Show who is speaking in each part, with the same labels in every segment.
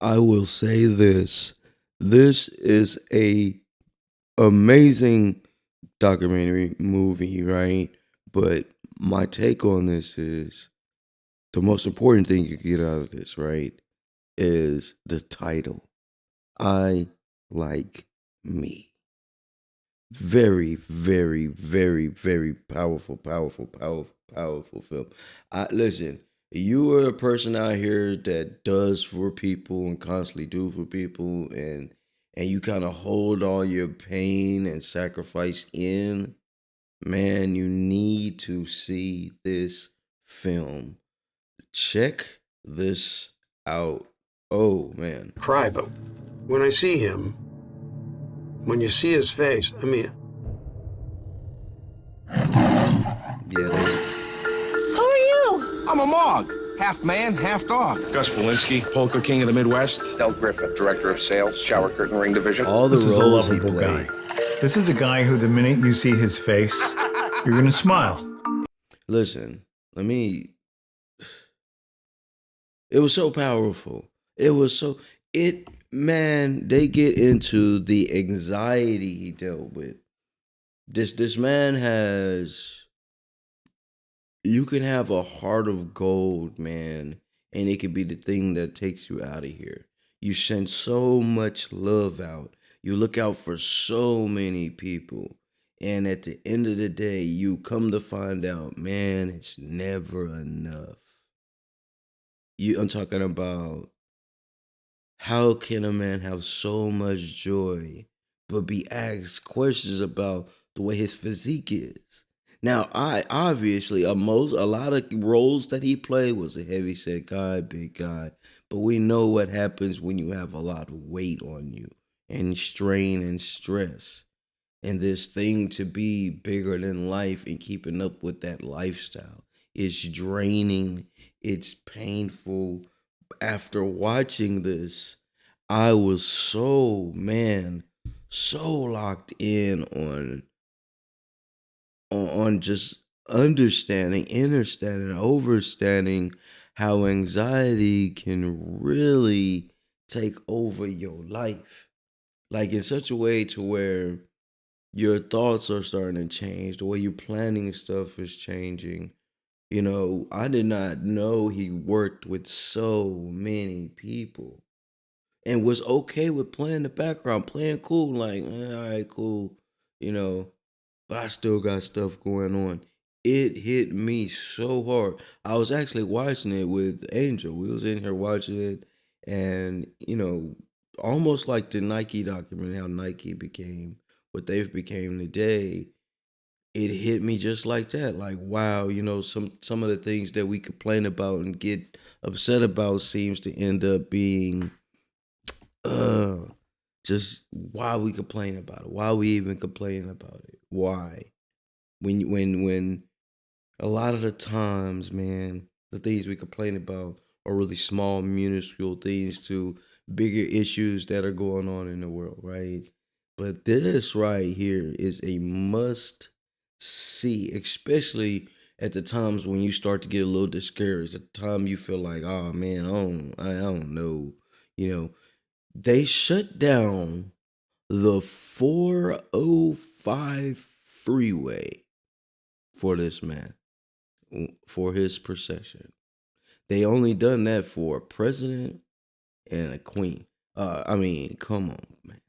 Speaker 1: I will say this. This is a amazing documentary movie, right? But my take on this is the most important thing you get out of this, right? Is the title. I like me. Very, very, very, very powerful, powerful, powerful, powerful film. Listen, you are a person out here that does for people and constantly do for people, and you kind of hold all your pain and sacrifice in. Man, you need to see this film. Check this out. Oh man.
Speaker 2: Cry, but when I see him, when you see his face, I mean,
Speaker 1: Yeah, they
Speaker 3: Who are you?
Speaker 4: I'm a Mog. Half man, half dog.
Speaker 5: Gus Polinski, polka king of the Midwest.
Speaker 6: Del Griffith, director of sales, shower curtain ring division.
Speaker 1: all the
Speaker 7: This is a
Speaker 1: roles he
Speaker 7: lovable
Speaker 1: played.
Speaker 7: guy. This is a guy who, the minute you see his face, you're going to smile.
Speaker 1: Listen, let me. It was so powerful. It was so man. They get into the anxiety he dealt with. This man has. You can have a heart of gold, man, and it could be the thing that takes you out of here. You send so much love out. You look out for so many people. And at the end of the day, you come to find out, man, it's never enough. I'm talking about how can a man have so much joy but be asked questions about the way his physique is? Now, I obviously a lot of roles that he played was a heavy set guy, big guy, but we know what happens when you have a lot of weight on you and strain and stress. And this thing to be bigger than life and keeping up with that lifestyle is draining. It's painful. After watching this, I was so, man, so locked in on just understanding, overstanding how anxiety can really take over your life. Like in such a way to where your thoughts are starting to change. The way you're planning stuff is changing. I did not know he worked with so many people and was okay with playing the background, playing cool, like, all right, cool, you know, but I still got stuff going on. It hit me so hard. I was actually watching it with Angel. We was in here watching it, and almost like the Nike documentary, how Nike became what they've became today. It hit me just like that. Like, wow, some of the things that we complain about and get upset about seems to end up being uh just why we complain about it. Why we even complain about it? Why? When a lot of the times, man, the things we complain about are really small, minuscule things to bigger issues that are going on in the world, right? But this right here is a must see, especially at the times when you start to get a little discouraged. At the time you feel like, oh man, I don't know. You know, they shut down the 405 freeway for this man, for his procession. They only done that for a president and a queen. I mean, come on, man.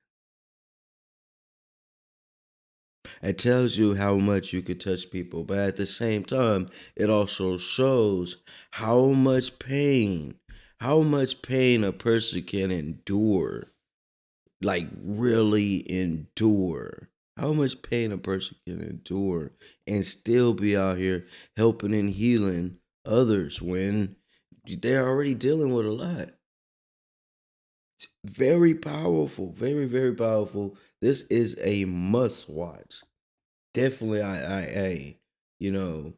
Speaker 1: It tells you how much you could touch people, but at the same time, it also shows how much pain a person can endure, like really endure. How much pain a person can endure and still be out here helping and healing others when they're already dealing with a lot. Very powerful, very, very powerful. This is a must watch. Definitely, you know,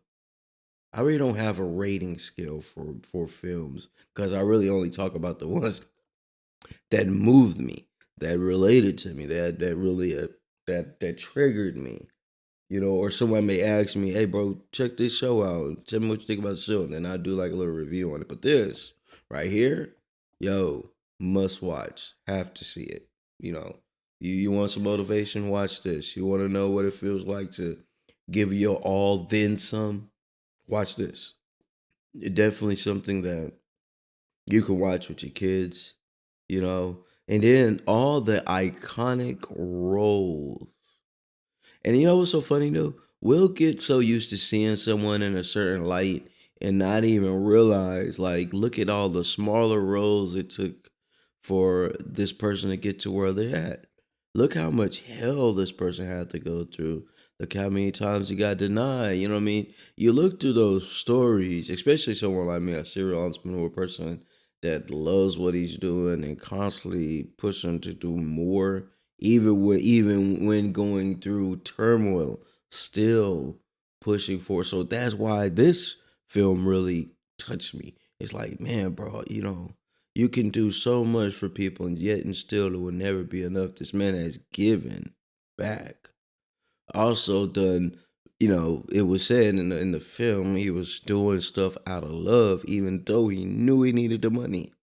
Speaker 1: I really don't have a rating scale for films because I really only talk about the ones that moved me, that related to me, that really that triggered me. Or someone may ask me, "Hey, bro, check this show out. Tell me what you think about the show," and then I do like a little review on it. But this right here, yo, must watch. Have to see it. You know, you want some motivation? Watch this. You want to know what it feels like to give your all, then some? Watch this. It's definitely something that you can watch with your kids, you know, and then all the iconic roles. And you know what's so funny though? We'll get so used to seeing someone in a certain light and not even realize, like, look at all the smaller roles it took for this person to get to where they're at. Look how much hell this person had to go through. Look how many times he got denied. You know what I mean? You look through those stories, especially someone like me, a serial entrepreneur person that loves what he's doing and constantly pushing to do more, even when going through turmoil, still pushing for. So that's why this film really touched me. It's like, man, bro, you know, you can do so much for people, and yet and still it will never be enough. This man has given back. Also done, you know, it was said in the film he was doing stuff out of love, even though he knew he needed the money.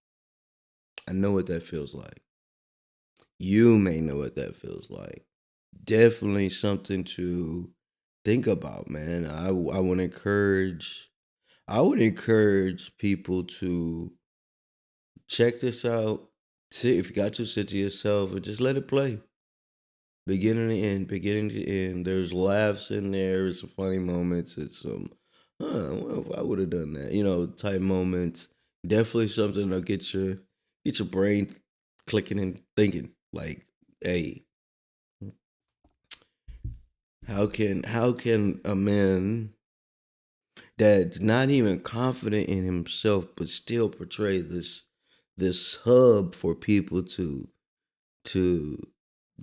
Speaker 1: I know what that feels like. You may know what that feels like. Definitely something to think about, man. I would encourage people to check this out. Sit if you got to sit to yourself and just let it play. Beginning to end. There's laughs in there, it's some funny moments, it's some well, if I would have done that, you know, type moments. Definitely something to get your brain clicking and thinking. Like, hey, how can a man that's not even confident in himself but still portray this hub for people to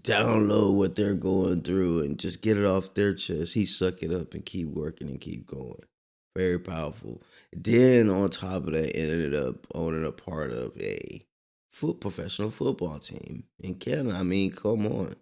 Speaker 1: download what they're going through and just get it off their chest. He suck it up and keep working and keep going. Very powerful. Then on top of that, ended up owning a part of a professional football team in Canada. I mean, come on.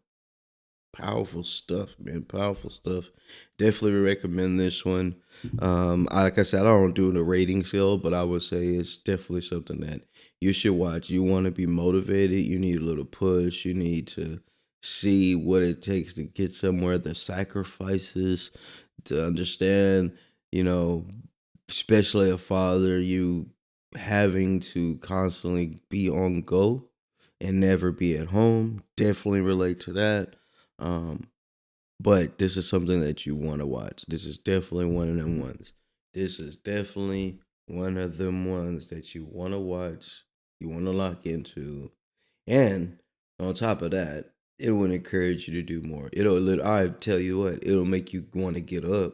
Speaker 1: Powerful stuff, man. Powerful stuff. Definitely recommend this one. Like I said, I don't do the rating scale, but I would say it's definitely something that you should watch. You want to be motivated. You need a little push. You need to see what it takes to get somewhere. The sacrifices to understand, you know, especially a father, you having to constantly be on go and never be at home. Definitely relate to that. Um, but this is something that you want to watch. This is definitely one of them ones. This is definitely one of them ones that you want to watch, you want to lock into. And on top of that, it will encourage you to do more. I tell you what, it'll make you want to get up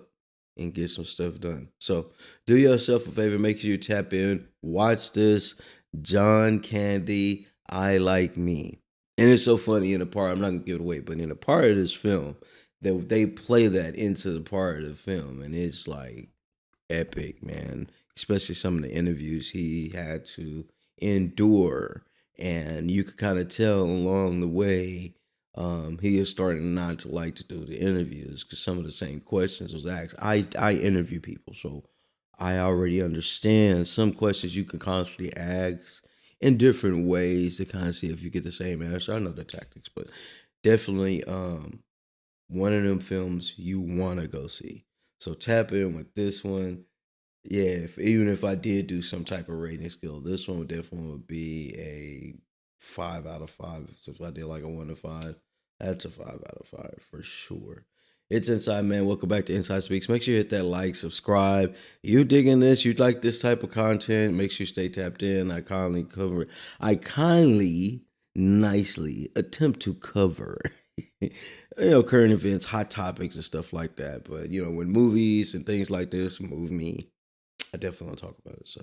Speaker 1: and get some stuff done. So do yourself a favor, make sure you tap in, watch this. John Candy, I Like Me. And it's so funny in the part, I'm not gonna give it away, but in a part of this film, they play that into the part of the film, and it's like epic, man. Especially some of the interviews he had to endure, and you could kind of tell along the way, he is starting not to like to do the interviews because some of the same questions was asked. I interview people, so I already understand some questions you can constantly ask in different ways to kind of see if you get the same answer. I know the tactics, but definitely one of them films you want to go see. So tap in with this one. Yeah, even if I did do some type of rating scale, this one would be a 5 out of 5. So if I did like a 1 to 5, that's a 5 out of 5 for sure. It's Inside Man. Welcome back to Inside Speaks. Make sure you hit that like, subscribe. You digging this? You like this type of content? Make sure you stay tapped in. I kindly, nicely attempt to cover, current events, hot topics, and stuff like that. But when movies and things like this move me, I definitely want to talk about it. So,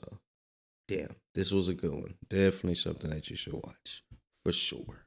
Speaker 1: damn, this was a good one. Definitely something that you should watch for sure.